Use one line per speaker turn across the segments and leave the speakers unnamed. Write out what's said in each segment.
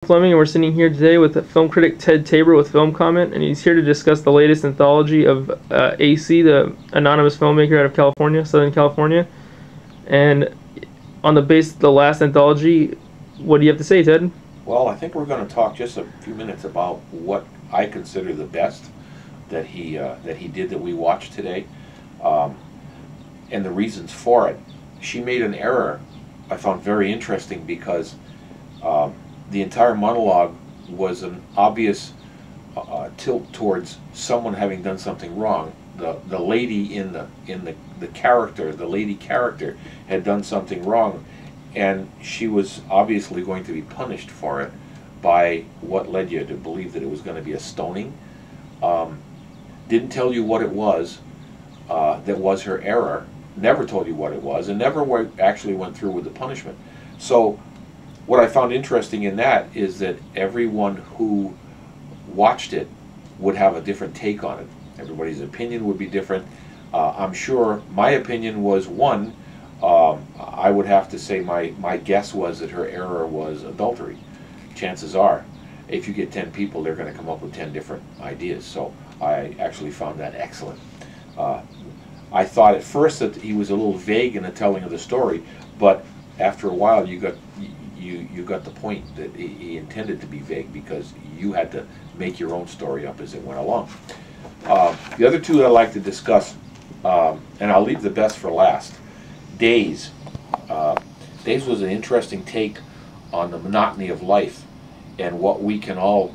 Fleming, and we're sitting here today with film critic Ted Tabor with Film Comment, and he's here to discuss the latest anthology of AC, the anonymous filmmaker out of California, Southern California. And on the base of the last anthology, what do you have to say, Ted?
Well, I think we're going to talk just a few minutes about what I consider the best that he did that we watched today, and the reasons for it. She made an error I found very interesting because the entire monologue was an obvious tilt towards someone having done something wrong. The lady in the character, the lady character, had done something wrong, and she was obviously going to be punished for it by what led you to believe that it was going to be a stoning. Didn't tell you what it was that was her error, never told you what it was, and never actually went through with the punishment. So what I found interesting in that is that everyone who watched it would have a different take on it. Everybody's opinion would be different. I'm sure my opinion was one. I would have to say my guess was that her error was adultery. Chances are, if you get 10 people, they're going to come up with 10 different ideas. So I actually found that excellent. I thought at first that he was a little vague in the telling of the story, but after a while you got the point that he intended to be vague because you had to make your own story up as it went along. The other two that I'd like to discuss, and I'll leave the best for last, Days. Days was an interesting take on the monotony of life and what we can all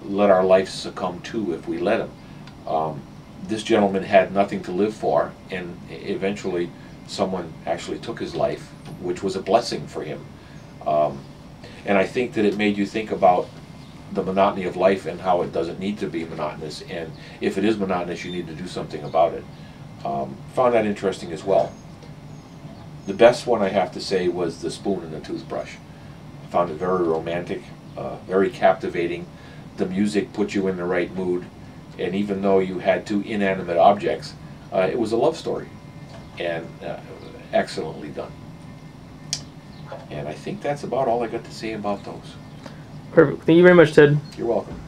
let our life succumb to if we let them. This gentleman had nothing to live for, and eventually someone actually took his life, which was a blessing for him. And I think that it made you think about the monotony of life and how it doesn't need to be monotonous, and if it is monotonous, you need to do something about it. Found that interesting as well. The best one, I have to say, was The Spoon and the Toothbrush. I found it very romantic, very captivating. The music put you in the right mood, and even though you had two inanimate objects, it was a love story, and excellently done. And I think that's about all I got to say about those.
Perfect. Thank you very much, Ted.
You're welcome.